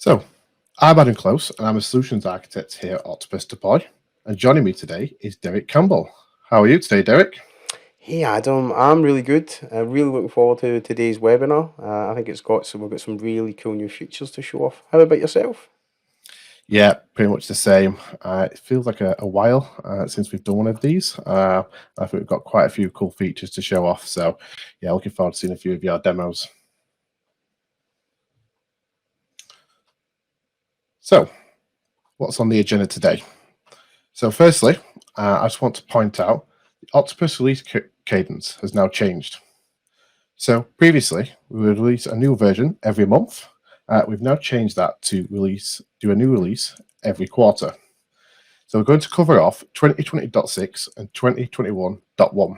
So, I'm Adam Close, and I'm a solutions architect here at Octopus Deploy. And joining me today is Derek Campbell. How are you today, Derek? Hey Adam, I'm really good. I'm really looking forward to today's webinar. I think we've got some really cool new features to show off. How about yourself? Yeah, pretty much the same. It feels like a while since we've done one of these. I think we've got quite a few cool features to show off. So, yeah, looking forward to seeing a few of your demos. So, what's on the agenda today? So, firstly, I just want to point out the Octopus release cadence has now changed. So previously, we would release a new version every month. We've now changed that to do a new release every quarter. So we're going to cover off 2020.6 and 2021.1.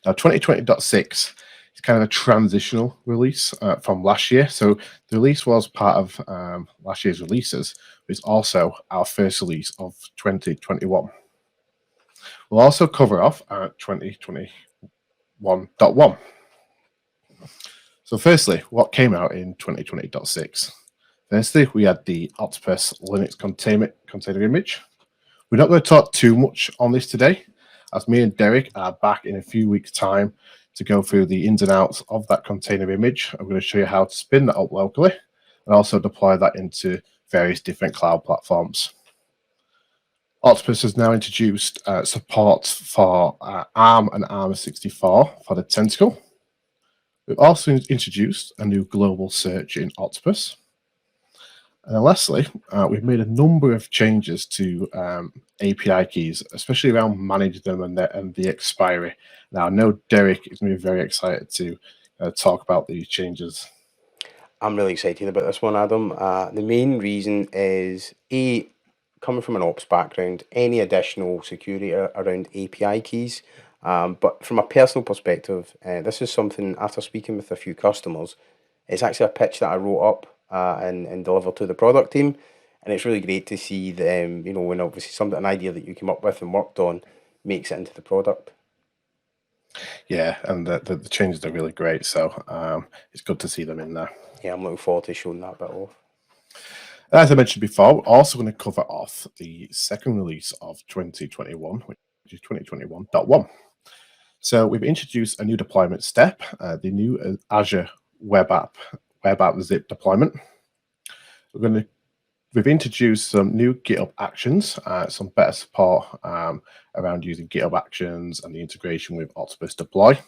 Now 2020.6 is kind of a transitional release from last year. So the release was part of last year's releases, but it's also our first release of 2021. We'll also cover off 2021.1. So firstly, what came out in 2020.6? Firstly, we had the Octopus Linux container image. We're not going to talk too much on this today, as me and Derek are back in a few weeks' time to go through the ins and outs of that container image. I'm going to show you how to spin that up locally and also deploy that into various different cloud platforms. Octopus has now introduced support for ARM and ARM64 for the Tentacle. We've also introduced a new global search in Octopus. And then lastly, we've made a number of changes to API keys, especially around managing them and the expiry. Now, I know Derek is going to be very excited to talk about these changes. I'm really excited about this one, Adam. The main reason is coming from an ops background, any additional security around API keys. But from a personal perspective, this is something after speaking with a few customers, it's actually a pitch that I wrote up and delivered to the product team. And it's really great to see them, when obviously an idea that you came up with and worked on makes it into the product. Yeah, and the changes are really great. So it's good to see them in there. Yeah, I'm looking forward to showing that bit off. As I mentioned before, we're also going to cover off the second release of 2021, which is 2021.1. So we've introduced a new deployment step, the new Azure web app zip deployment. We've introduced some new GitHub actions, some better support around using GitHub actions and the integration with Octopus Deploy.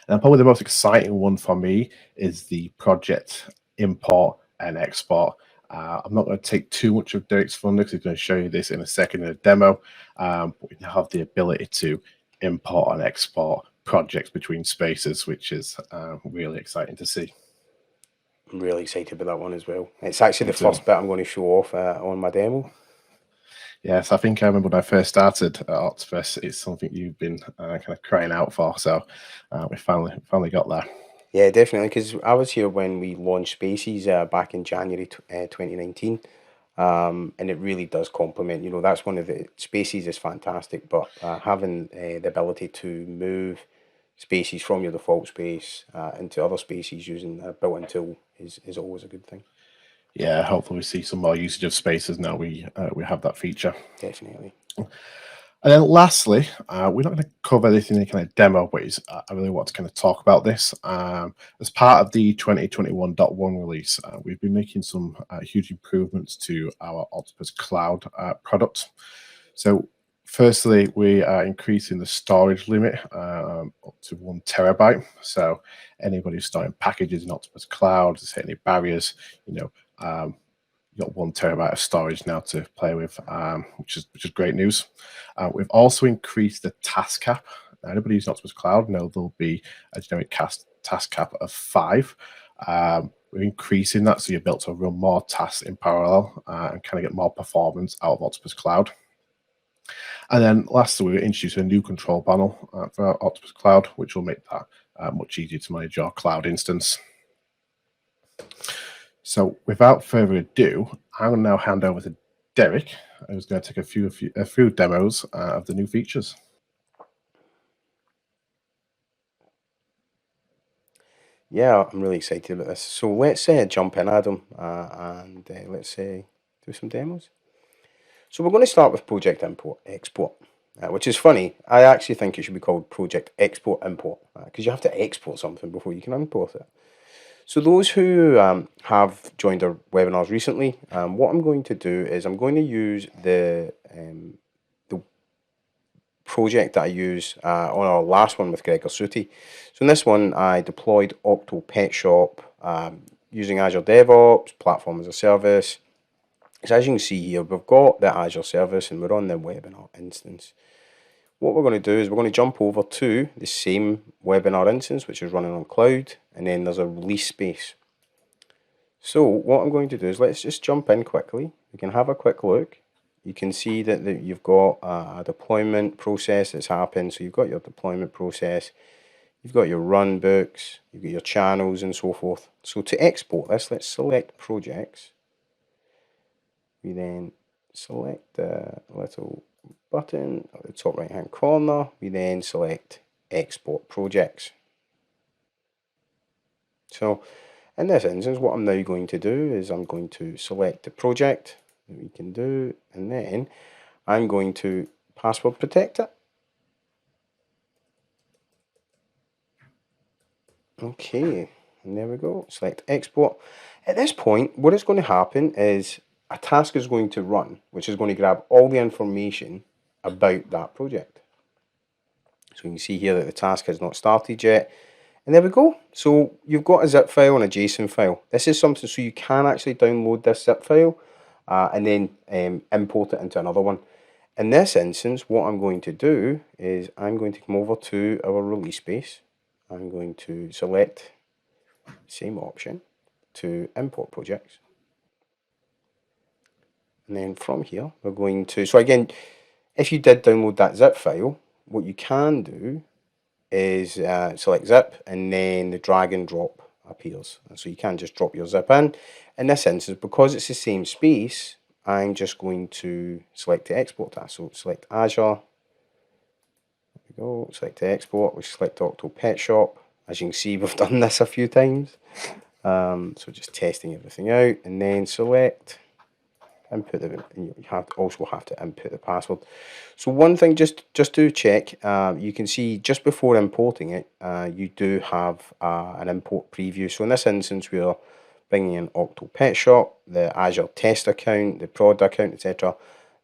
And probably the most exciting one for me is the project import and export. I'm not going to take too much of Derek's thunder because he's going to show you this in a second in a demo, but we now have the ability to import and export projects between spaces, which is really exciting to see. I'm really excited about that one as well. It's actually Me the too. first bit I'm going to show off on my demo. Yes, I think I remember when I first started at Octopus, it's something you've been kind of crying out for. So we finally got there. Yeah, definitely, because I was here when we launched Spaces back in January 2019, and it really does complement. That's one of the Spaces is fantastic, but having the ability to move spaces from your default space into other spaces using a built-in tool is always a good thing. Yeah, hopefully we see some more usage of spaces now we have that feature. Definitely. And then lastly, we're not going to cover this in any kind of demo, but I really want to kind of talk about this. As part of the 2021.1 release, we've been making some huge improvements to our Octopus Cloud product. So firstly, we are increasing the storage limit up to 1 terabyte. So anybody who's storing packages in Octopus Cloud, is any barriers, you've got 1 terabyte of storage now to play with, which is great news. We've also increased the task cap. Now, anybody who's Octopus Cloud know there'll be a generic task cap of 5. We're increasing that so you're built to run more tasks in parallel and kind of get more performance out of Octopus Cloud. And then lastly, we introduced a new control panel for Octopus Cloud, which will make that much easier to manage your cloud instance. So without further ado, I will now hand over to Derek, who's going to take a few demos of the new features. Yeah, I'm really excited about this. So let's jump in, Adam, and let's do some demos. So we're going to start with project import export, which is funny. I actually think it should be called project export import because you have to export something before you can import it. So those who have joined our webinars recently, what I'm going to do is I'm going to use the project that I use on our last one with Gregor Sooty. So in this one, I deployed Octo Pet Shop using Azure DevOps, Platform as a Service. So as you can see here, we've got the Azure service and we're on the webinar instance. What we're going to do is we're going to jump over to the same webinar instance, which is running on cloud, and then there's a release space. So what I'm going to do is let's just jump in quickly. We can have a quick look. You can see that you've got a deployment process that's happened. So you've got your deployment process, you've got your run books, you've got your channels and so forth. So to export this, let's select projects. We then select the little button at the top right hand corner. We then select export projects. So in this instance, what I'm now going to do is I'm going to select the project that we can do, and then I'm going to password protect it. Okay, and there we go. Select export. At this point, what is going to happen is a task is going to run, which is going to grab all the information about that project. So you can see here that the task has not started yet. And there we go. So you've got a zip file and a JSON file. This is something so you can actually download this zip file and then import it into another one. In this instance, what I'm going to do is I'm going to come over to our release space. I'm going to select the same option to import projects. And then from here, we're going to, so again, if you did download that zip file, what you can do is select zip and then the drag and drop appears. And so you can just drop your zip in. In this instance, because it's the same space, I'm just going to select the export task. So select Azure. There we go. Select the export. We select Octo Pet Shop. As you can see, we've done this a few times. So just testing everything out, and then select input the, and you also have to input the password. So one thing just to check, you can see just before importing it, you do have an import preview. So in this instance, we're bringing in Octo Pet Shop, the Azure test account, the prod account, etc.,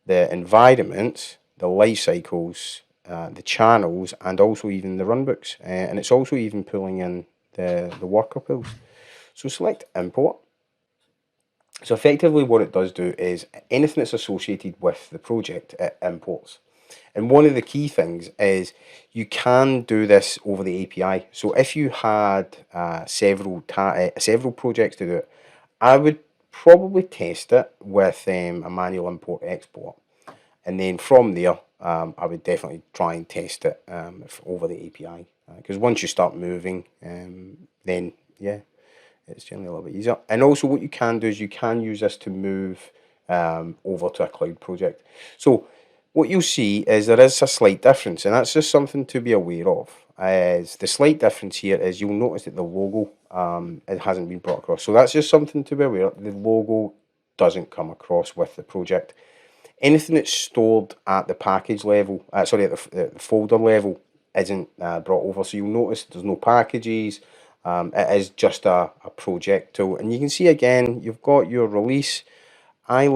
the environments, the life cycles, the channels, and also even the runbooks. And it's also even pulling in the worker pools. So select import. So effectively what it does do is anything that's associated with the project, it imports. And one of the key things is you can do this over the API. So if you had several projects to do it, I would probably test it with a manual import export. And then from there, I would definitely try and test it over the API. Because once you start moving, then yeah, it's generally a little bit easier. And also what you can do is you can use this to move over to a cloud project. So what you'll see is there is a slight difference, and that's just something to be aware of. As the slight difference here is you'll notice that the logo it hasn't been brought across. So that's just something to be aware of. The logo doesn't come across with the project. Anything that's stored at the package level, at the folder level, isn't brought over. So you'll notice there's no packages. It is just a project tool, and you can see again you've got your release. I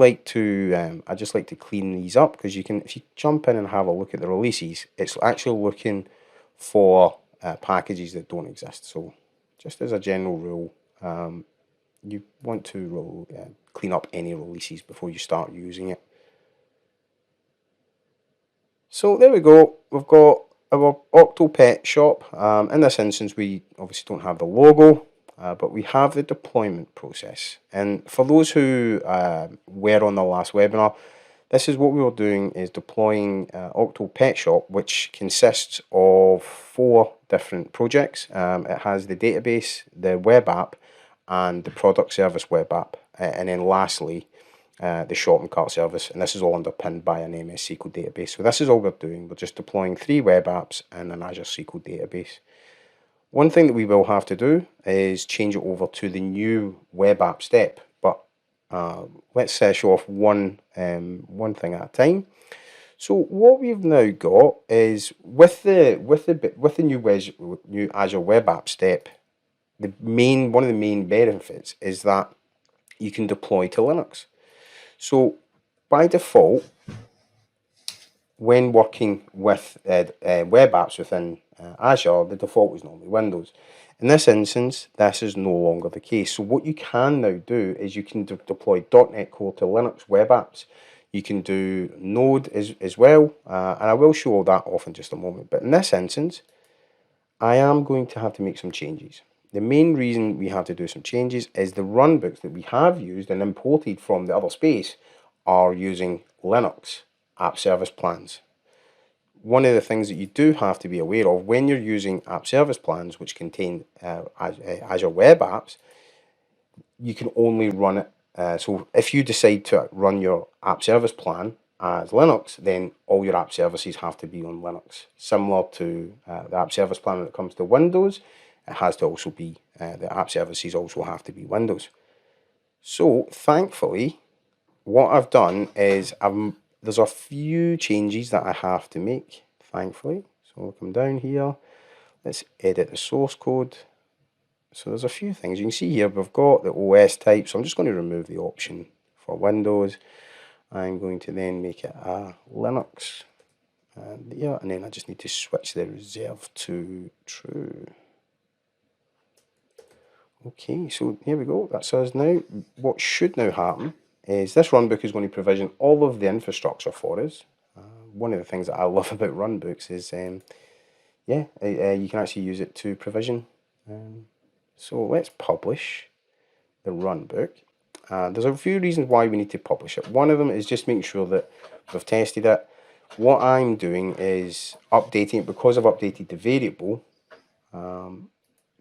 just like to clean these up because you can, if you jump in and have a look at the releases, it's actually looking for packages that don't exist. So just as a general rule, you want to clean up any releases before you start using it. So there we go. We've got our Octo Pet Shop. In this instance, we obviously don't have the logo, but we have the deployment process. And for those who were on the last webinar, this is what we were doing is deploying Octo Pet Shop, which consists of 4 different projects. It has the database, the web app, and the product service web app. And then lastly, the shopping cart service, and this is all underpinned by an MS SQL database. So this is all we're doing. We're just deploying 3 web apps and an Azure SQL database. One thing that we will have to do is change it over to the new web app step, but let's show off one thing at a time. So what we've now got is with the new Azure web app step, one of the main benefits is that you can deploy to Linux. So by default, when working with web apps within Azure, the default is normally Windows. In this instance, this is no longer the case. So what you can now do is you can deploy .NET Core to Linux web apps. You can do Node as well, and I will show all that off in just a moment. But in this instance, I am going to have to make some changes. The main reason we have to do some changes is the runbooks that we have used and imported from the other space are using Linux app service plans. One of the things that you do have to be aware of when you're using app service plans which contain Azure web apps, you can only run it. So if you decide to run your app service plan as Linux, then all your app services have to be on Linux. Similar to the app service plan when it comes to Windows, it has to also be, the app services also have to be Windows. So thankfully, what I've done is there's a few changes that I have to make, thankfully. So we'll come down here, let's edit the source code. So there's a few things. You can see here we've got the OS type, so I'm just going to remove the option for Windows. I'm going to then make it a Linux, and then I just need to switch the reserve to true. Okay, so here we go, that's us now. What should now happen is this runbook is going to provision all of the infrastructure for us. One of the things that I love about runbooks is, you can actually use it to provision. So let's publish the runbook. There's a few reasons why we need to publish it. One of them is just making sure that we've tested it. What I'm doing is updating it. Because I've updated the variable,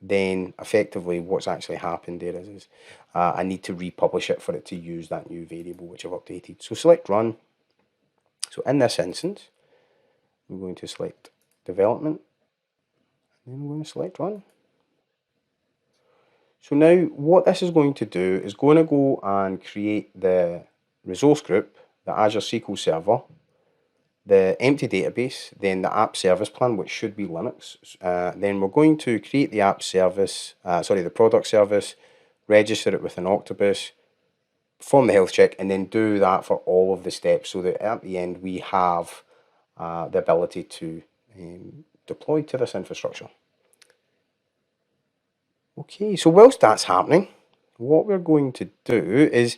then effectively what's actually happened there is I need to republish it for it to use that new variable which I've updated. So select run. So in this instance, I'm going to select development, and then I'm going to select run. So now what this is going to do is going to go and create the resource group, the Azure SQL Server, the empty database, then the app service plan, which should be Linux. Then we're going to create the app service, the product service, register it with an Octopus, perform the health check, and then do that for all of the steps so that at the end we have the ability to deploy to this infrastructure. Okay, so whilst that's happening, what we're going to do is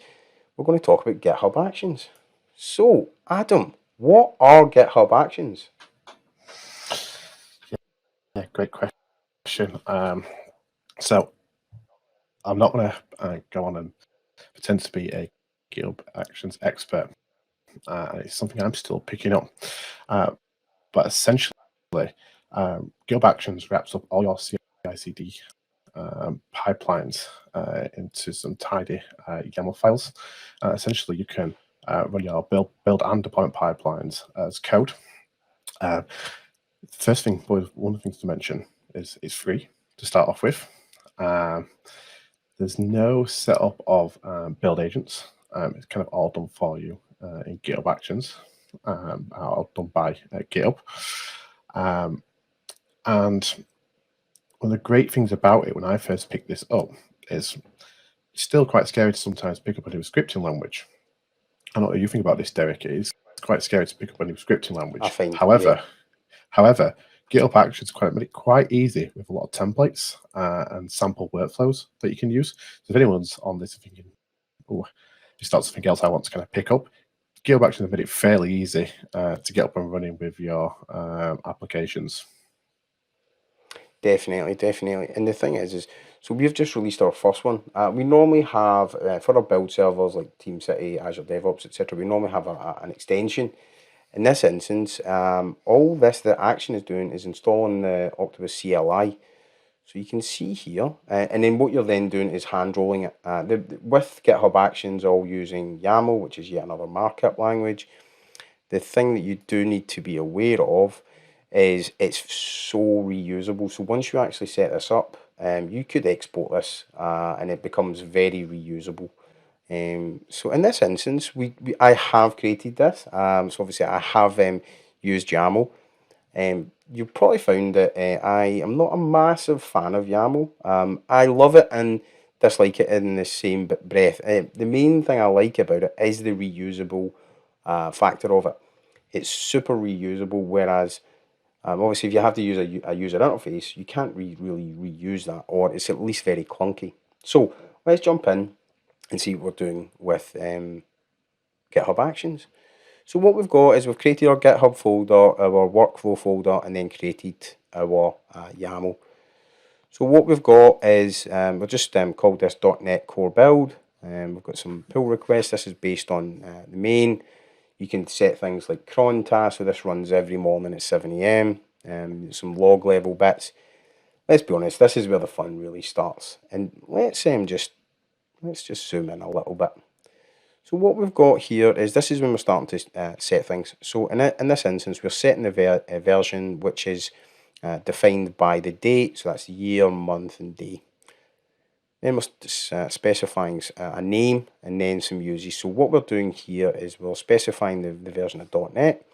we're going to talk about GitHub Actions. So, Adam, what are GitHub Actions? Yeah, great question. So I'm not going to go on and pretend to be a GitHub Actions expert. It's something I'm still picking up. But essentially, GitHub Actions wraps up all your CI/CD pipelines into some tidy YAML files. Essentially, you can run your build and deployment pipelines as code. First thing, one of the things to mention is it's free to start off with. There's no setup of build agents. It's kind of all done for you in GitHub Actions, all done by GitHub. And one of the great things about it when I first picked this up is it's still quite scary to sometimes pick up a new scripting language. I don't know what you think about this, Derek. It's quite scary to pick up a new scripting language. However, GitHub Actions made it quite easy with a lot of templates and sample workflows that you can use. So if anyone's on this thinking, oh, just not something else I want to kind of pick up, GitHub Actions made it fairly easy to get up and running with your applications. Definitely. And the thing is so we've just released our first one. We normally have, for our build servers like TeamCity, Azure DevOps, etc., we normally have an extension. In this instance, all the action is doing is installing the Octopus CLI. So you can see here, and then what you're then doing is hand rolling it. With GitHub Actions all using YAML, which is yet another markup language, the thing that you do need to be aware of is it's so reusable. So once you actually set this up, you could export this and it becomes very reusable. So in this instance, I have created this. So obviously I have used YAML. You've probably found that I am not a massive fan of YAML. I love it and dislike it in the same breath. The main thing I like about it is the reusable factor of it. It's super reusable, whereas obviously if you have to use a user interface, you can't really reuse that, or it's at least very clunky. So let's jump in and see what we're doing with GitHub Actions. So what we've got is we've created our GitHub folder, our workflow folder, and then created our YAML. So what we've got is, we've just called this .NET Core Build. We've got some pull requests. This is based on the main. You can set things like cron task, so this runs every morning at 7 AM. Some log level bits. Let's be honest, this is where the fun really starts. And let's just zoom in a little bit. So what we've got here is this is when we're starting to set things. So in this instance, we're setting a version which is defined by the date. So that's year, month, and day. Then we're specifying a name and then some uses. So what we're doing here is we're specifying the version of .NET.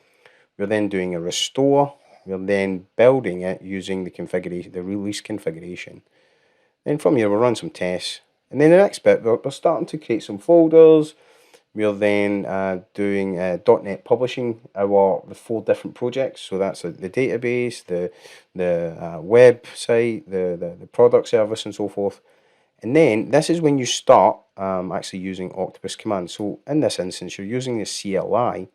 We're then doing a restore. We're then building it using the configuration, the release configuration. Then from here we'll run some tests. And then the next bit, we're starting to create some folders. We're then doing .NET publishing the 4 different projects. So that's the database, the website, the product service, and so forth. And then this is when you start actually using Octopus commands. So in this instance, you're using the CLI.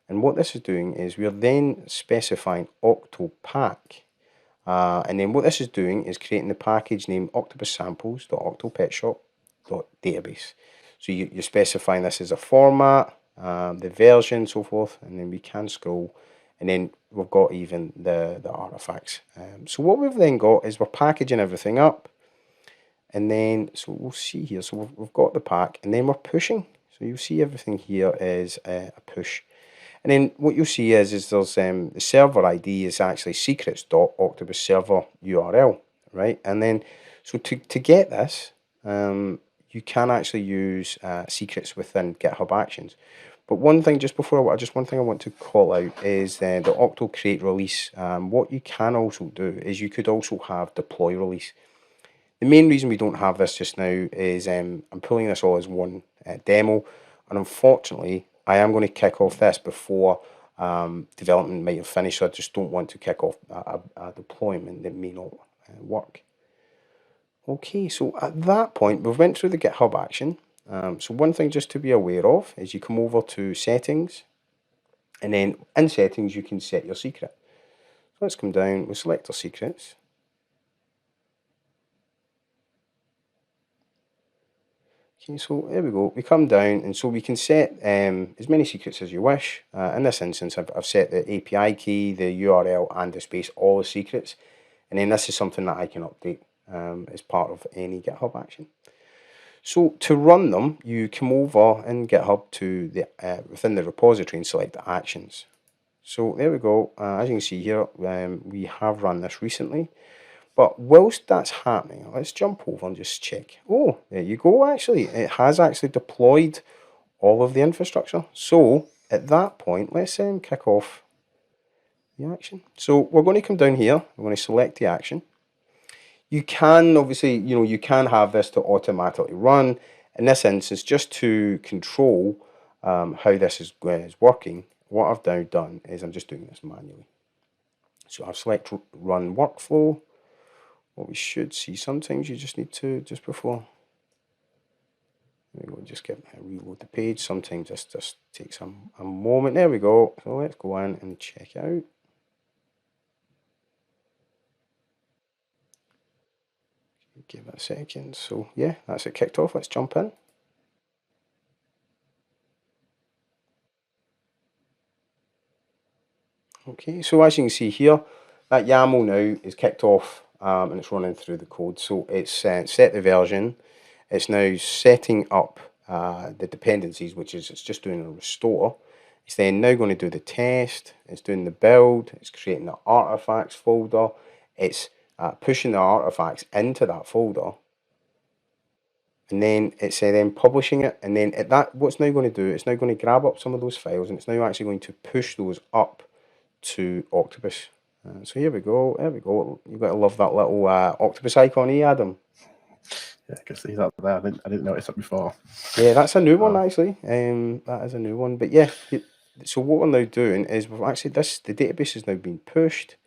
And what this is doing is we're then specifying Octopack. And then what this is doing is creating the package name octopussamples.octopetshop.database. So you're specifying this as a format, the version, so forth, and then we can scroll, and then we've got even the artifacts. So what we've then got is we're packaging everything up, and then so we'll see here. So we've got the pack, and then we're pushing. So you'll see everything here is a push. And then what you'll see is there's the server ID is actually secrets.octopus server URL, right? And then so to get this, you can actually use secrets within GitHub Actions. But one thing just before one thing I want to call out is the Octo create release. What you can also do is you could also have deploy release. The main reason we don't have this just now is I'm pulling this all as one demo, and unfortunately I am going to kick off this before development might have finished, so I just don't want to kick off a deployment that may not work. Okay, so at that point we've went through the GitHub action. So one thing just to be aware of is you come over to settings, and then in settings you can set your secret. So let's come down, we'll select our secrets. Okay, so there we go. We come down, and so we can set as many secrets as you wish. In this instance, I've set the API key, the URL, and the space, all the secrets. And then this is something that I can update as part of any GitHub action. So to run them, you come over in GitHub to the within the repository and select the actions. So there we go. As you can see here, we have run this recently. But whilst that's happening, let's jump over and just check. Oh, there you go, actually. It has actually deployed all of the infrastructure. So at that point, let's kick off the action. So we're going to come down here. We're going to select the action. You can obviously, you can have this to automatically run. In this instance, just to control how this is working, what I've now done is I'm just doing this manually. So I've selected run workflow. What we should see, sometimes you just need to, just before, there we go, just reload the page. Sometimes this just takes a moment. There we go. So let's go in and check it out. Give it a second. So yeah, that's it kicked off. Let's jump in. Okay, so as you can see here, that YAML now is kicked off and it's running through the code. So it's set the version. It's now setting up the dependencies, which is it's just doing a restore. It's then now going to do the test, it's doing the build, it's creating the artifacts folder, it's pushing the artifacts into that folder, and then it's then publishing it, and then what's now going to do, it's now going to grab up some of those files, and it's now actually going to push those up to Octopus. So here we go, you've got to love that little Octopus icon, Adam? Yeah, I can see that there. I didn't notice that before. Yeah, that's a new one actually. That is a new one. But yeah, so what we're now doing is we've actually the database has now been pushed.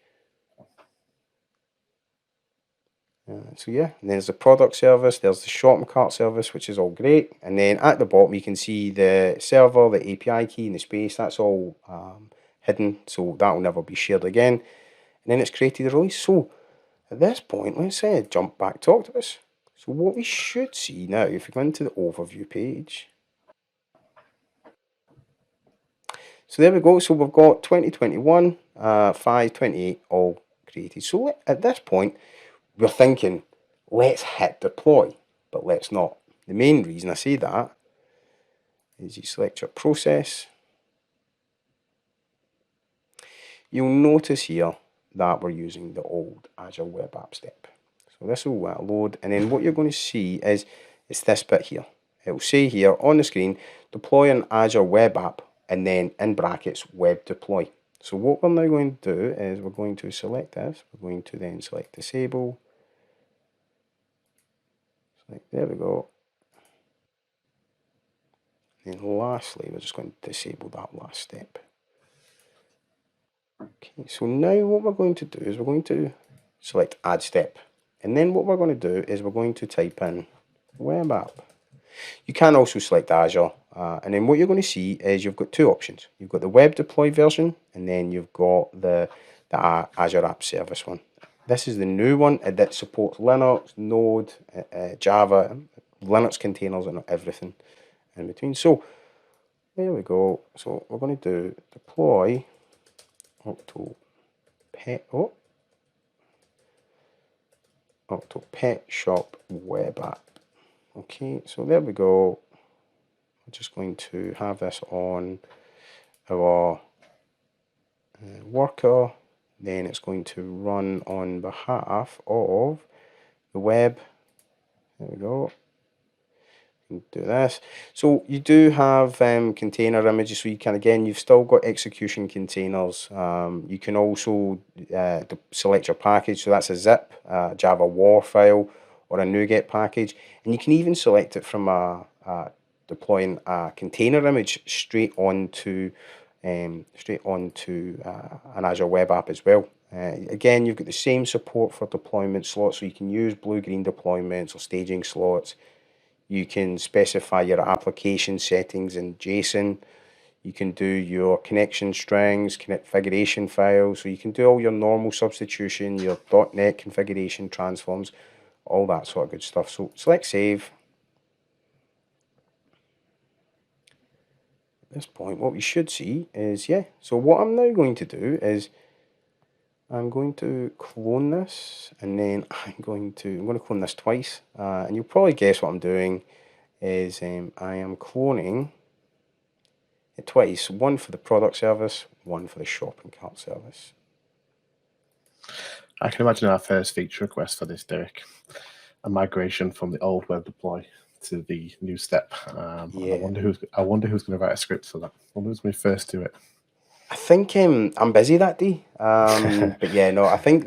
So yeah, and there's the product service, there's the shopping cart service, which is all great. And then at the bottom you can see the server, the API key, and the space. That's all hidden, so that will never be shared again. And then it's created a release. So at this point, let's jump back to Octopus. So what we should see now, if we go into the overview page. So there we go. So we've got 2021, 528 all created. So at this point, we're thinking, let's hit deploy, but let's not. The main reason I say that is you select your process. You'll notice here that we're using the old Azure Web App step. So this will load, and then what you're going to see is it's this bit here. It will say here on the screen, deploy an Azure Web App, and then in brackets, web deploy. So what we're now going to do is we're going to select this. We're going to then select disable. There we go. And then lastly, we're just going to disable that last step. Okay, so now what we're going to do is we're going to select add step. And then what we're going to do is we're going to type in web app. You can also select Azure. And then what you're going to see is you've got two options. You've got the web deploy version, and then you've got the Azure App Service one. This is the new one that supports Linux, Node, Java, Linux containers, and everything in between. So there we go. So we're going to do deploy Octopet Shop Web App. Okay, so there we go. I'm just going to have this on our worker. Then it's going to run on behalf of the web. There we go. Do this. So you do have container images, so you can, again, you've still got execution containers. You can also select your package, so that's a zip, Java war file, or a NuGet package, and you can even select it from deploying a container image straight onto an Azure Web App as well. Again, you've got the same support for deployment slots, so you can use blue-green deployments or staging slots. You can specify your application settings in JSON. You can do your connection strings, configuration files. So you can do all your normal substitution, your .NET configuration transforms, all that sort of good stuff. So select save. At this point, what we should see is, so what I'm now going to do is I'm going to clone this, and then I'm going to clone this twice, and you'll probably guess what I'm doing is I am cloning it twice, one for the product service, one for the shopping cart service. I can imagine our first feature request for this, Derek, a migration from the old web deploy to the new step. Yeah. I wonder who's going to write a script for that. I wonder who's going to first do it. I think I'm busy that day, but yeah, no, I think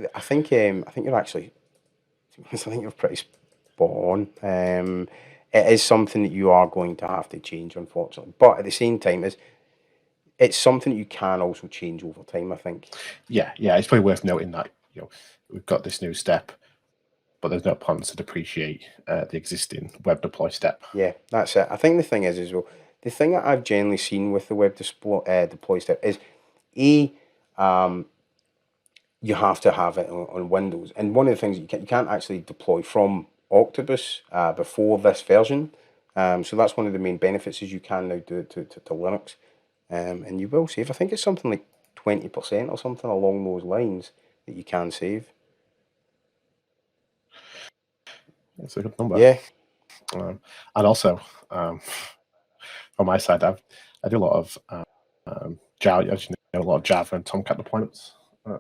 you're actually, I think you're pretty spot on. It is something that you are going to have to change, unfortunately, but at the same time, it's something that you can also change over time, I think. Yeah, it's probably worth noting that we've got this new step, but there's no plans to depreciate the existing web deploy step. Yeah, that's it. I think the thing is as well, the thing that I've generally seen with the web deploy step is, you have to have it on Windows. And one of the things you can't actually deploy from Octopus before this version. So that's one of the main benefits, is you can now do it to Linux. And you will save. I think it's something like 20% or something along those lines that you can save. It's a good number. Yeah. And also, on my side, I do a lot of Java, as you know, a lot of Java and Tomcat deployments.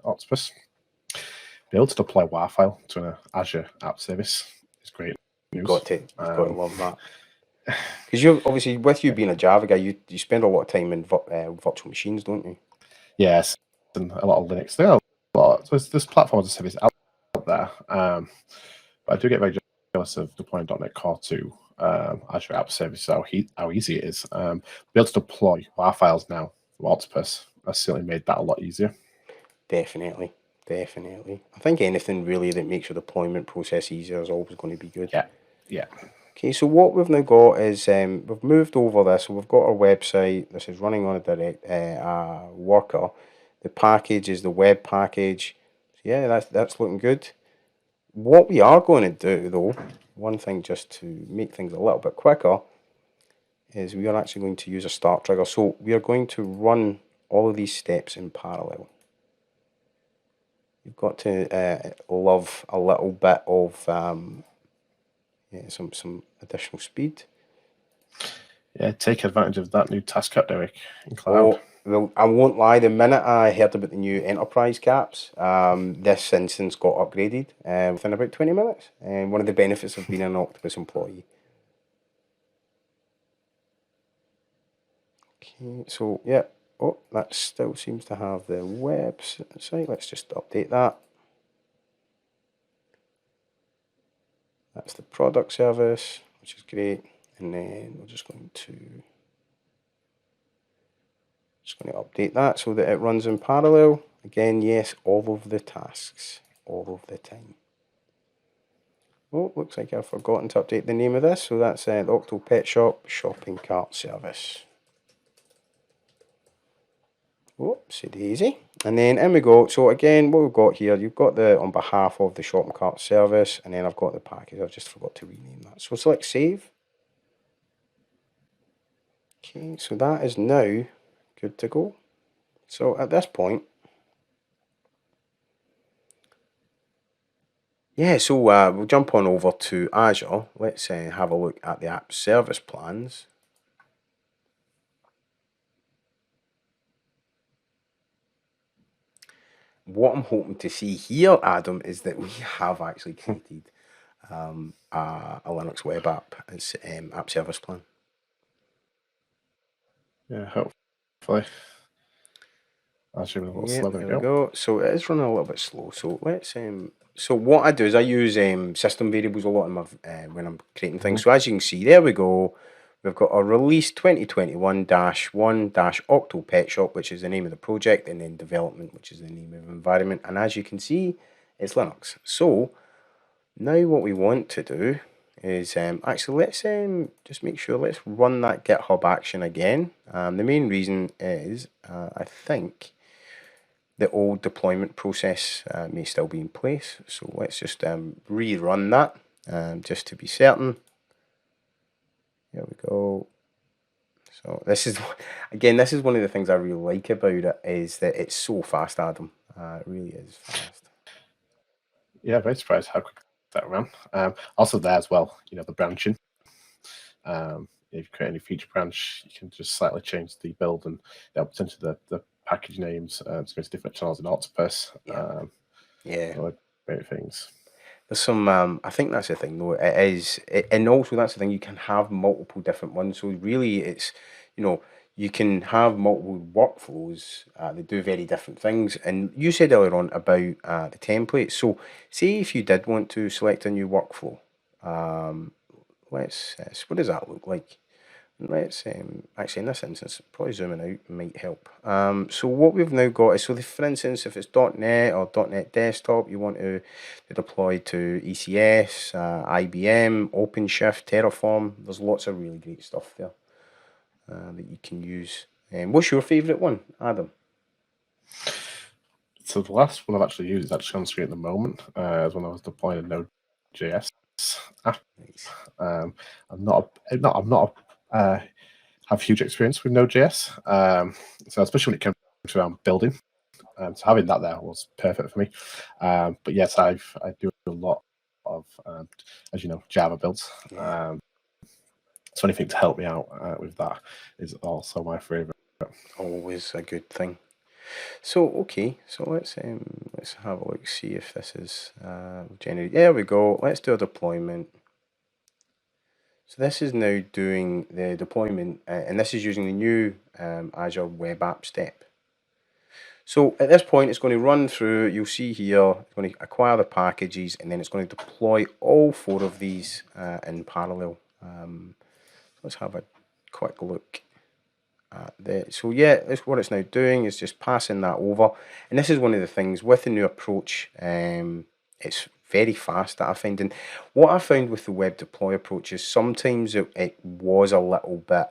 Octopus. Be able to deploy WAR file to an Azure app service is great news. You've got to love that. Because you obviously, with you being a Java guy, you spend a lot of time in virtual machines, don't you? Yes, and a lot of Linux. There are a lot. So this platform as a service out there, but I do get very jealous of deploying .NET Core to Azure App Service. How easy it is. Be able to deploy WAR files now from Octopus has certainly made that a lot easier. Definitely. I think anything really that makes your deployment process easier is always going to be good. Yeah. Okay, so what we've now got is we've moved over this. So we've got our website. This is running on a direct worker. The package is the web package. So yeah, that's looking good. What we are going to do, though, one thing just to make things a little bit quicker, is we are actually going to use a start trigger. So we are going to run all of these steps in parallel. You've got to love a little bit of some additional speed. Yeah, take advantage of that new task cut, Derek, in cloud. Well, I won't lie, the minute I heard about the new enterprise caps, this instance got upgraded within about 20 minutes. And one of the benefits of being an Octopus employee. Okay, so yeah. Oh, that still seems to have the website. Let's just update that. That's the product service, which is great. And then we're just going to update that so that it runs in parallel. Again, yes, all of the tasks, all of the time. Oh, looks like I've forgotten to update the name of this. So that's the Octo Pet Shop shopping cart service. Oopsie daisy. And then in we go. So again, what we've got here, you've got the on behalf of the shopping cart service, and then I've got the package. I've just forgot to rename that. So select save. Okay, so that is now good to go. So at this point, yeah, so we'll jump on over to Azure. Let's have a look at the app service plans. What I'm hoping to see here, Adam, is that we have actually created a Linux web app as app service plan. Yeah, hopefully. Azure Yeah, there we go. So it is running a little bit slow. So let's so what I do is I use system variables a lot in my when I'm creating things. So as you can see, there we go. We've got a release 2021-1-Octo Pet Shop, which is the name of the project, and then development, which is the name of the environment. And as you can see, it's Linux. So now what we want to do is actually let's just make sure, let's run that GitHub action again. The main reason is I think the old deployment process may still be in place. So let's just rerun that just to be certain. There we go. So this is, again, this is one of the things I really like about it, is that it's so fast, Adam. It really is fast. Yeah, very surprised how quick that ran. Also there as well, the branching. If you create any feature branch, you can just slightly change the build and potentially the package names to go to different channels in Octopus. Great things. There's some, I think that's the thing though, and also that's the thing, you can have multiple different ones. So really it's, you can have multiple workflows that do very different things. And you said earlier on about the templates. So say if you did want to select a new workflow, what does that look like? Let's actually in this instance, probably zooming out might help. So what we've now got is, for instance, if it's .NET or .NET Desktop, you want to deploy to ECS, IBM, OpenShift, Terraform. There's lots of really great stuff there that you can use. What's your favourite one, Adam? So the last one I've actually used is actually on screen at the moment, is when I was deploying a Node.js app. Nice. I'm not have huge experience with Node.js, so especially when it comes to around building. So having that there was perfect for me. But yes, I do a lot of, as you know, Java builds. Yeah. So anything to help me out with that is also my favorite. Always a good thing. So okay, so let's have a look, see if this is generated. There we go. Let's do a deployment. So this is now doing the deployment, and this is using the new Azure Web App step. So at this point, it's going to run through, you'll see here, it's going to acquire the packages, and then it's going to deploy all 4 of these in parallel. Let's have a quick look at that. So yeah, that's what it's now doing, is just passing that over. And this is one of the things with the new approach, it's very fast that I find. And what I found with the web deploy approach is sometimes it was a little bit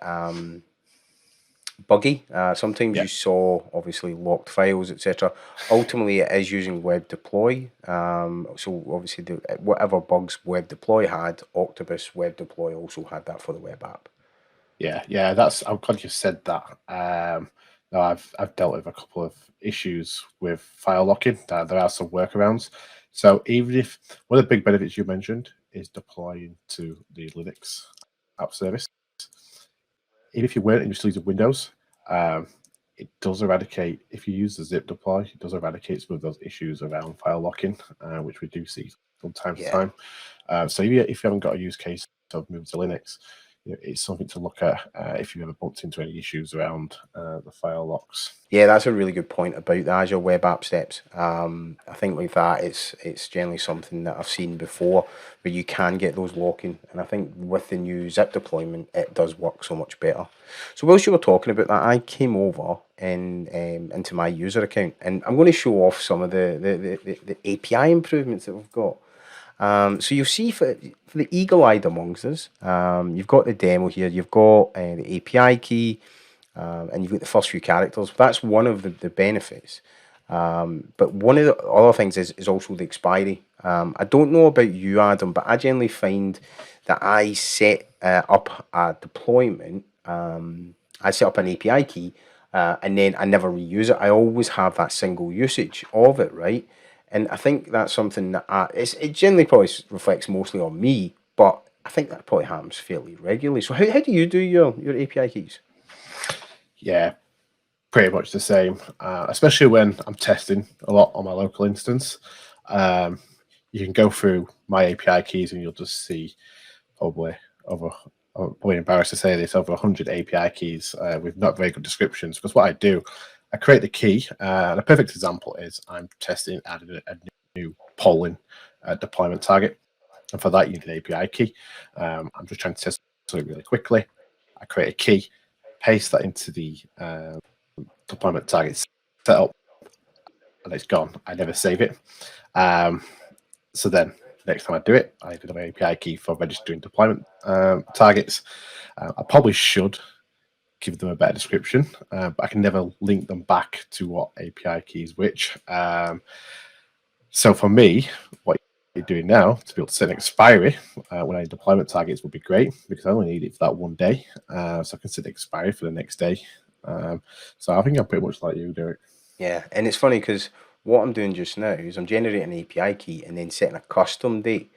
buggy. Sometimes you saw obviously locked files, etc. Ultimately, it is using web deploy. So obviously, whatever bugs web deploy had, Octopus web deploy also had that for the web app. Yeah. I'm glad you said that. No, I've dealt with a couple of issues with file locking. There are some workarounds. So even if one of the big benefits you mentioned is deploying to the Linux app service, even if you weren't and you're still using Windows, it does eradicate, if you use the zip deploy, it does eradicate some of those issues around file locking, which we do see from time to time. So if you haven't got a use case of moving to Linux, it's something to look at if you ever bumped into any issues around the file locks. Yeah, that's a really good point about the Azure Web App steps. I think with that, it's generally something that I've seen before where you can get those locking, and I think with the new zip deployment, it does work so much better. So whilst you were talking about that, I came over into my user account, and I'm going to show off some of the API improvements that we've got. So you'll see for the eagle-eyed amongst us, you've got the demo here, you've got the API key, and you've got the first few characters. That's one of the benefits. But one of the other things is also the expiry. I don't know about you, Adam, but I generally find that I set up a deployment, I set up an API key, and then I never reuse it. I always have that single usage of it, right? And I think that's something that it generally probably reflects mostly on me, but I think that probably happens fairly regularly. So how do you do your API keys? Yeah, pretty much the same, especially when I'm testing a lot on my local instance. You can go through my API keys and you'll just see probably over, I'm probably embarrassed to say this, over 100 API keys with not very good descriptions. Because what I do, I create the key. And a perfect example is I'm testing adding a new polling deployment target. And for that, you need an API key. I'm just trying to test something really quickly. I create a key, paste that into the deployment target setup, and it's gone. I never save it. So then next time I do it, I do an API key for registering deployment targets. I probably should give them a better description, but I can never link them back to what API key is which. So for me, what you're doing now to be able to set an expiry when I deployment targets would be great, because I only need it for that one day. So I can set the expiry for the next day. So I think I'm pretty much like you, Derek. Yeah, and it's funny because what I'm doing just now is I'm generating an API key and then setting a custom date.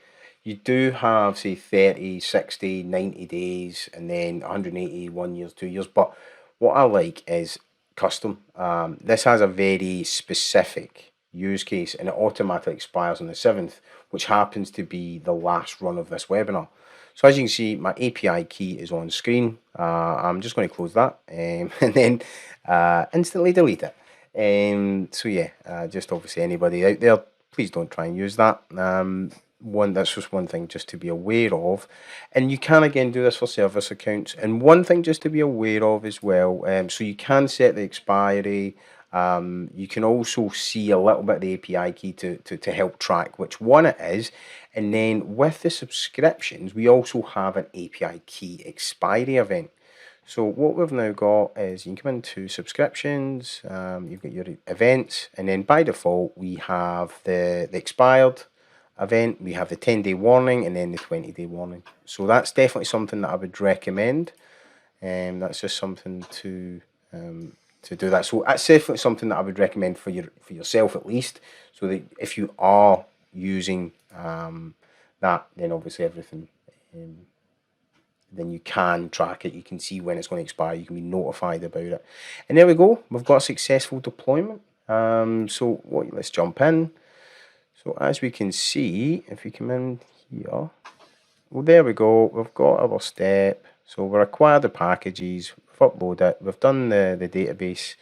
You do have, say, 30, 60, 90 days, and then 180, 1 year, 2 years. But what I like is custom. This has a very specific use case and it automatically expires on the 7th, which happens to be the last run of this webinar. So as you can see, my API key is on screen. I'm just going to close that and then instantly delete it. So yeah, just obviously anybody out there, please don't try and use that. That's just one thing just to be aware of, and you can again do this for service accounts. And one thing just to be aware of as well, so you can set the expiry. You can also see a little bit of the API key to help track which one it is. And then with the subscriptions, we also have an API key expiry event. So what we've now got is you can come into subscriptions, you've got your events, and then by default we have the expired event, we have the 10-day warning, and then the 20-day warning. So that's definitely something that I would recommend. That's just something to do that. So that's definitely something that I would recommend for yourself at least, so that if you are using that, then obviously everything then you can track it. You can see when it's going to expire. You can be notified about it. And there we go. We've got a successful deployment. Let's jump in. So as we can see, if we come in here, well, there we go. We've got our step. So we've acquired the packages, we've uploaded it, we've done the database,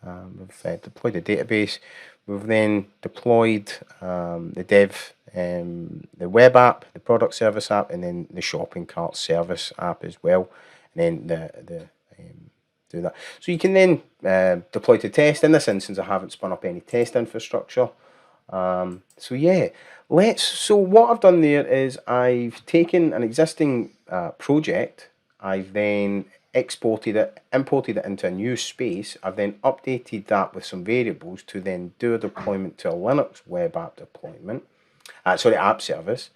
we've deployed the database, we've then deployed the dev, the web app, the product service app, and then the shopping cart service app as well. And then do that. So you can then deploy to test. In this instance, I haven't spun up any test infrastructure. So yeah, so what I've done there is I've taken an existing project, I've then exported it, imported it into a new space, I've then updated that with some variables to then do a deployment to a Linux web app deployment, app service.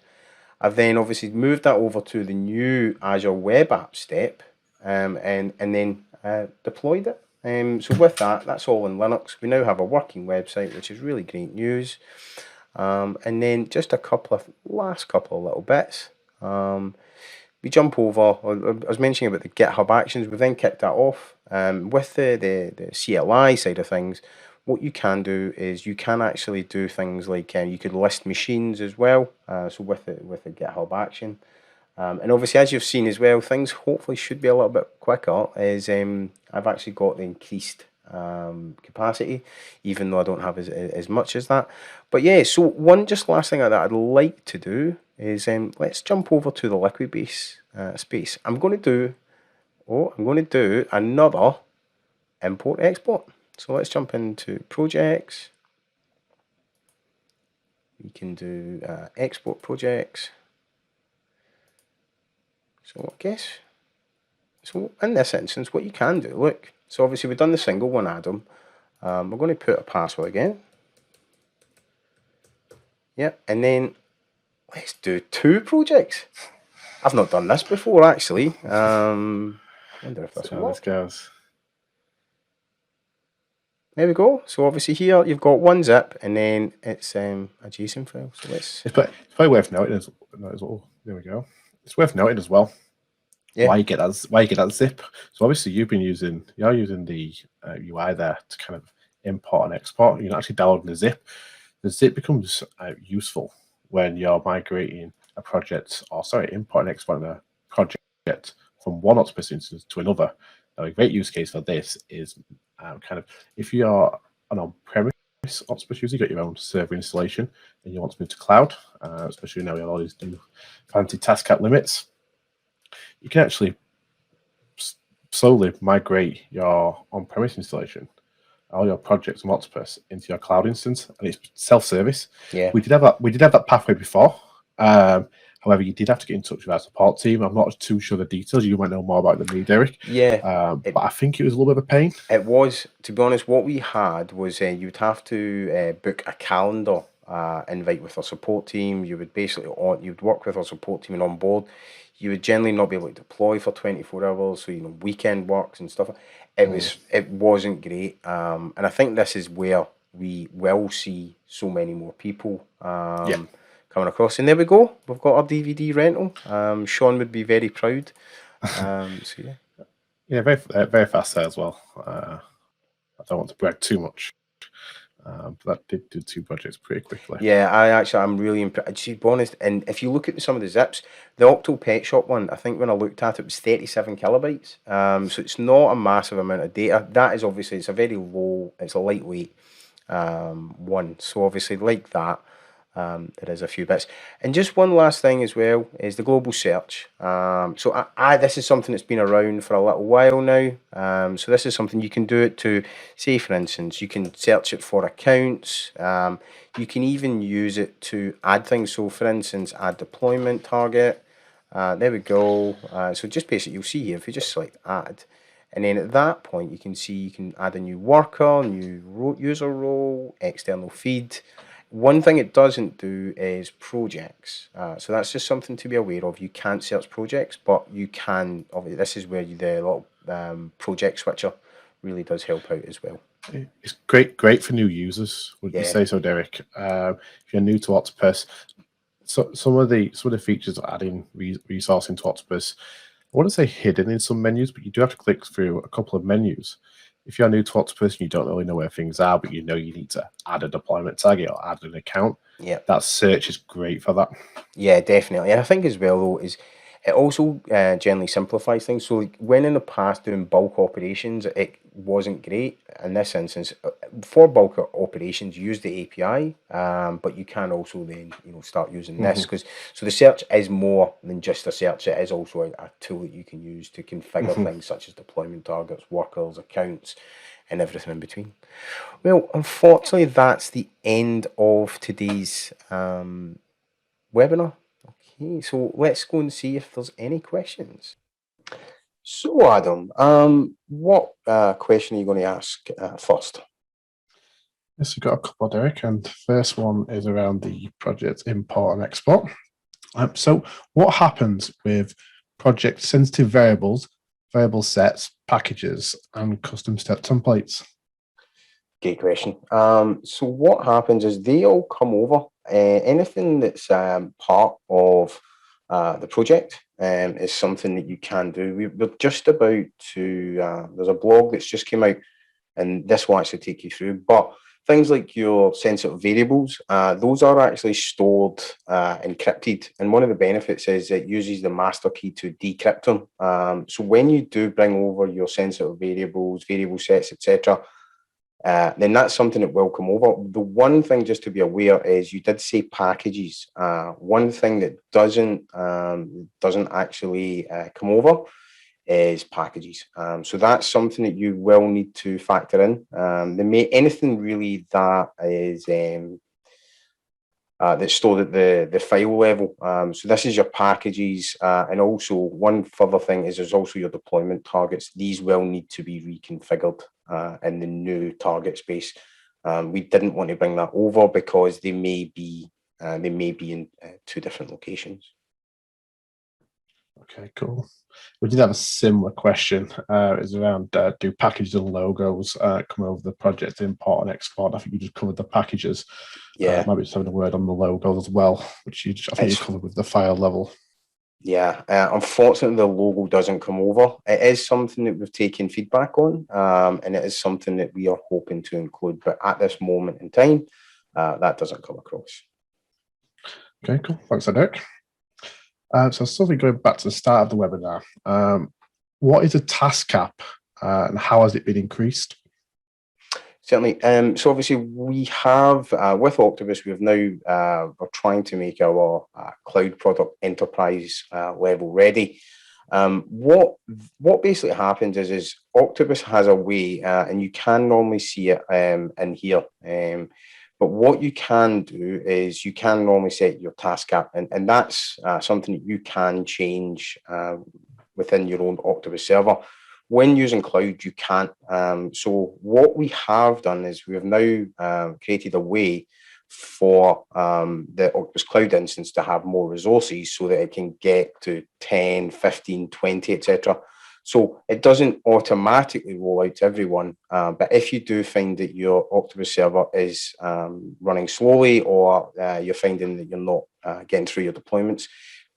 I've then obviously moved that over to the new Azure web app step, and then deployed it. So with that, that's all in Linux. We now have a working website, which is really great news. And then just last couple of little bits. We jump over, I was mentioning about the GitHub Actions, we then kicked that off. With the CLI side of things, what you can do is you can actually do things like you could list machines as well. So with the GitHub action. And obviously, as you've seen as well, things hopefully should be a little bit quicker, as I've actually got the increased capacity, even though I don't have as much as that. But yeah, so one just last thing that I'd like to do is let's jump over to the liquid base space. I'm going to do another import export. So let's jump into projects. We can do export projects. So I guess, so in this instance, what you can do, look, so obviously we've done the single one, Adam. We're going to put a password again. Yep, and then let's do 2 projects. I've not done this before, actually. I wonder if this will work. Goes. There we go. So obviously here you've got one zip, and then it's a JSON file. So let's. It's probably worth noting as well. There we go. It's worth noting as well. Yeah. Why you get that zip. So obviously you're using the UI there to kind of import and export. You're not actually downloading the zip. The zip becomes useful when you're migrating a project, import and exporting a project from one Octopus instance to another. Now, a great use case for this is kind of if you are an on-premise Octopus user, you got your own server installation, and you want to move to cloud, especially now we have all these new fancy task cap limits. You can actually slowly migrate your on-premise installation, all your projects from Octopus, into your cloud instance, and it's self-service. Yeah, we did have that pathway before. However, you did have to get in touch with our support team. I'm not too sure the details. You might know more about than me, Derek. Yeah, but I think it was a little bit of a pain. It was, to be honest. What we had was you'd have to book a calendar invite with our support team. You would you'd work with our support team and on board. You would generally not be able to deploy for 24 hours, so weekend works and stuff. It wasn't great, and I think this is where we will see so many more people coming across. And there we go. We've got our DVD rental. Sean would be very proud. So yeah. Yeah, very very fast there as well. I don't want to brag too much. But that did do 2 projects pretty quickly. Yeah, I'm really impressed. To be honest, and if you look at some of the zips, the Octo Pet Shop one, I think when I looked at it, was 37 kilobytes. So it's not a massive amount of data. That is obviously, it's a lightweight one. So obviously like that, there is a few bits. And just one last thing as well is the global search. So this is something that's been around for a little while now. So this is something you can do it to, say for instance, you can search it for accounts. You can even use it to add things. So for instance, add deployment target. There we go. So just basically, you'll see here, if you just select add, and then at that point, you can see you can add a new worker, new user role, external feed. One thing it doesn't do is projects. So that's just something to be aware of. You can't search projects, but you can, obviously, this is where the little project switcher really does help out as well. It's great for new users, would you say so, Derek? If you're new to Octopus, so some of the features of adding resourcing to Octopus, wouldn't say hidden in some menus, but you do have to click through a couple of menus. If you're new to Octopus and you don't really know where things are, but you know you need to add a deployment target or add an account, Yeah. that search is great for that. Yeah, definitely. And I think as well though is it also generally simplifies things. So like, when in the past doing bulk operations, it wasn't great. In this instance, for bulk operations, use the API, but you can also then start using this because so the search is more than just a search. It is also a tool that you can use to configure things such as deployment targets, workers, accounts, and everything in between. Well, unfortunately, that's the end of today's webinar. Okay, so let's go and see if there's any questions. So, Adam, what question are you going to ask first? Yes, we've got a couple, Derek, and the first one is around the project import and export. So what happens with project sensitive variables, variable sets, packages, and custom step templates? Great question. So what happens is they all come over. Anything that's part of the project is something that you can do. We're just about to, there's a blog that's just came out, and this will actually take you through. But things like your sensitive variables, those are actually stored encrypted. And one of the benefits is it uses the master key to decrypt them. So when you do bring over your sensitive variables, variable sets, etc., then that's something that will come over. The one thing just to be aware is you did say packages. One thing that doesn't actually come over is packages. So that's something that you will need to factor in. Anything really that is that's stored at the file level. So this is your packages, and also one further thing is there's also your deployment targets. These will need to be reconfigured in the new target space. We didn't want to bring that over because they may be in two different locations. Okay, cool. We did have a similar question. It's around do packages and logos come over the project import and export? I think you just covered the packages. Yeah. Maybe just having a word on the logos as well, which I think you covered with the file level. Yeah, unfortunately, the logo doesn't come over. It is something that we've taken feedback on, and it is something that we are hoping to include. But at this moment in time, that doesn't come across. Okay, cool. Thanks, Derek. So sort of going back to the start of the webinar, what is a task cap and how has it been increased? Certainly. So obviously we have, with Octopus, we've now, we're trying to make our cloud product enterprise level ready. What basically happens is Octopus has a way, and you can normally see it in here. But what you can do is you can normally set your task cap, and that's something that you can change within your own Octopus server. When using cloud, you can't. So what we have done is we have now created a way for the Octopus Cloud instance to have more resources so that it can get to 10, 15, 20, etc. So it doesn't automatically roll out to everyone. But if you do find that your Octopus server is running slowly or you're finding that you're not getting through your deployments,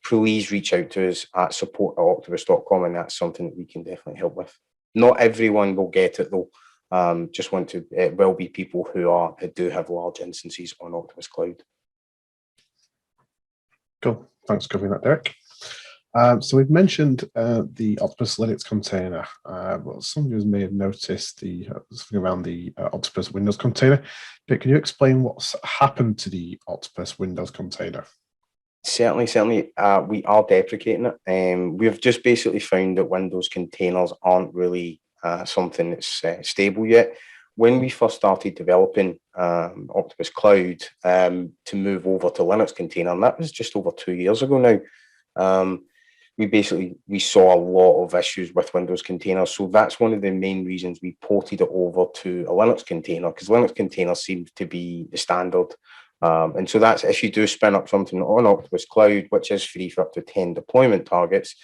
please reach out to us at support@octopus.com, and that's something that we can definitely help with. Not everyone will get it though. It will be people who do have large instances on Octopus Cloud. Cool. Thanks for covering that, Derek. So we've mentioned the Octopus Linux container. Well, some of you may have noticed something around the Octopus Windows container. But can you explain what's happened to the Octopus Windows container? Certainly, we are deprecating it. We've just basically found that Windows containers aren't really something that's stable yet. When we first started developing Octopus Cloud to move over to Linux container, and that was just over 2 years ago now, we saw a lot of issues with Windows containers. So that's one of the main reasons we ported it over to a Linux container, because Linux container seems to be the standard. And so that's if you do spin up something on Octopus Cloud, which is free for up to 10 deployment targets.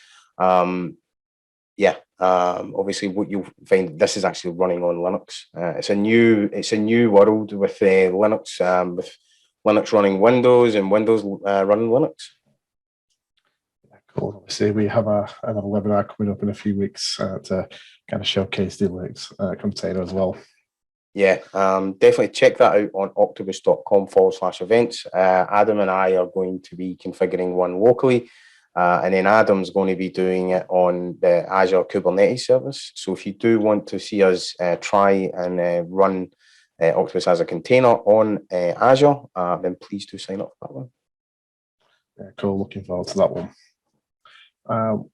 Obviously what you'll find, this is actually running on Linux. It's a new world with with Linux running Windows and Windows running Linux. Cool. Obviously, we have another webinar coming up in a few weeks to kind of showcase the Linux container as well. Yeah, definitely check that out on octopus.com/events. Adam and I are going to be configuring one locally, and then Adam's going to be doing it on the Azure Kubernetes service. So if you do want to see us try and run Octopus as a container on Azure, then please do sign up for that one. Yeah, cool. Looking forward to that one.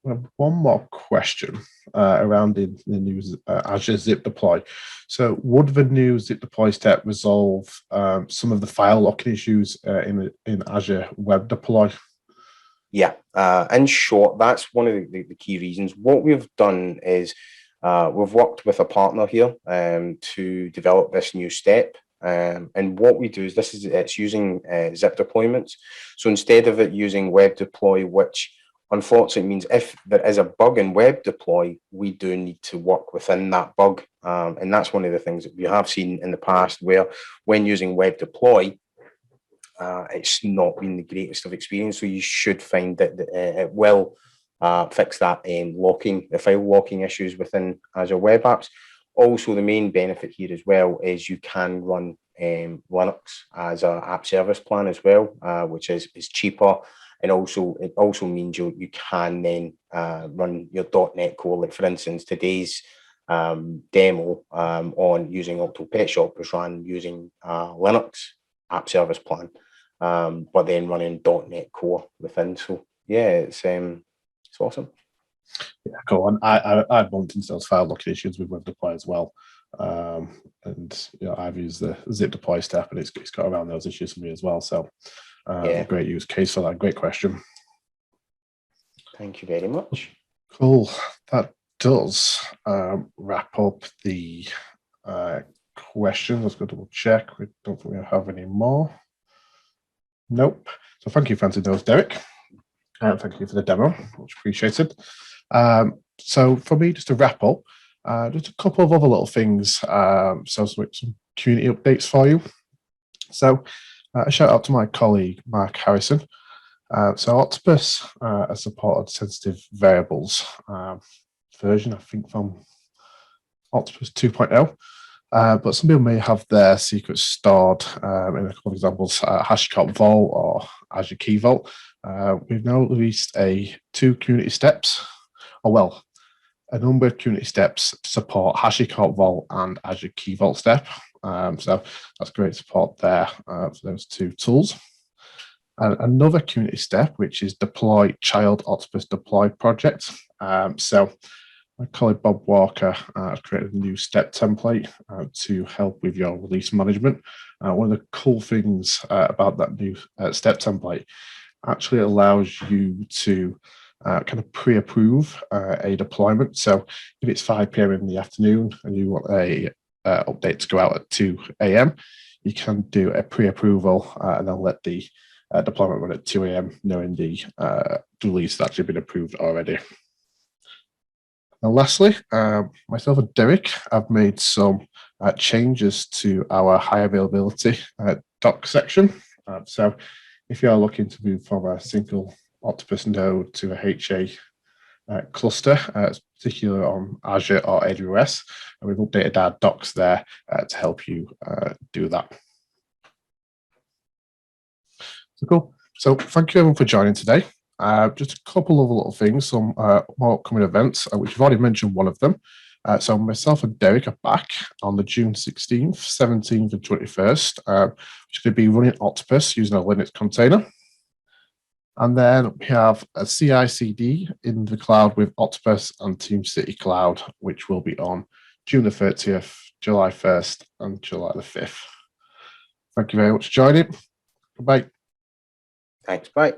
We have one more question around the new Azure zip deploy. So would the new zip deploy step resolve some of the file locking issues in Azure web deploy? Yeah, in short, that's one of the key reasons. What we've done is we've worked with a partner here to develop this new step. And what we do is it's using zip deployments. So instead of it using web deploy, which unfortunately means if there is a bug in web deploy, we do need to work within that bug. And that's one of the things that we have seen in the past where when using web deploy, it's not been the greatest of experience. So you should find that it will fix that the file locking issues within Azure Web Apps. Also, the main benefit here as well is you can run Linux as an app service plan as well, which is cheaper. And also, it also means you can then run your .NET Core. Like for instance, today's demo on using Octopus was run using Linux app service plan, but then running .NET Core within. So yeah, it's awesome. Yeah, cool. And I bumped into those file locking issues with web deploy as well. And I've used the zip deploy step, and it's got around those issues for me as well. So great use case for that. Great question. Thank you very much. Cool. That does wrap up the questions. Let's go double check. We don't think we have any more. Nope. So thank you for answering those, Derek. Thank you for the demo, much appreciated. So for me, just to wrap up, just a couple of other little things. So some community updates for you. So a shout out to my colleague, Mark Harrison. So Octopus has supported sensitive variables version, I think, from Octopus 2.0. But some people may have their secrets stored in a couple of examples, HashiCorp Vault or Azure Key Vault. We've now released a number of community steps to support HashiCorp Vault and Azure Key Vault step. So that's great support there for those two tools. And another community step, which is deploy child Octopus deploy project. So my colleague Bob Walker has created a new step template to help with your release management. One of the cool things about that new step template actually allows you to kind of pre-approve a deployment. So if it's 5 p.m. in the afternoon and you want a update to go out at 2 a.m., you can do a pre-approval and then let the deployment run at 2 a.m. knowing the release has actually been approved already. And lastly, myself and Derek have made some changes to our high availability doc section. So if you are looking to move from a single Octopus node to a HA cluster, particularly on Azure or AWS, and we've updated our docs there to help you do that. So cool. So thank you everyone for joining today. Just a couple of little things, some more upcoming events, which we've already mentioned one of them. So myself and Derek are back on the June 16th, 17th and 21st, which is going to be running Octopus using a Linux container. And then we have a CI/CD in the cloud with Octopus and TeamCity Cloud, which will be on June the 30th, July 1st and July the 5th. Thank you very much for joining. Goodbye. Thanks, bye.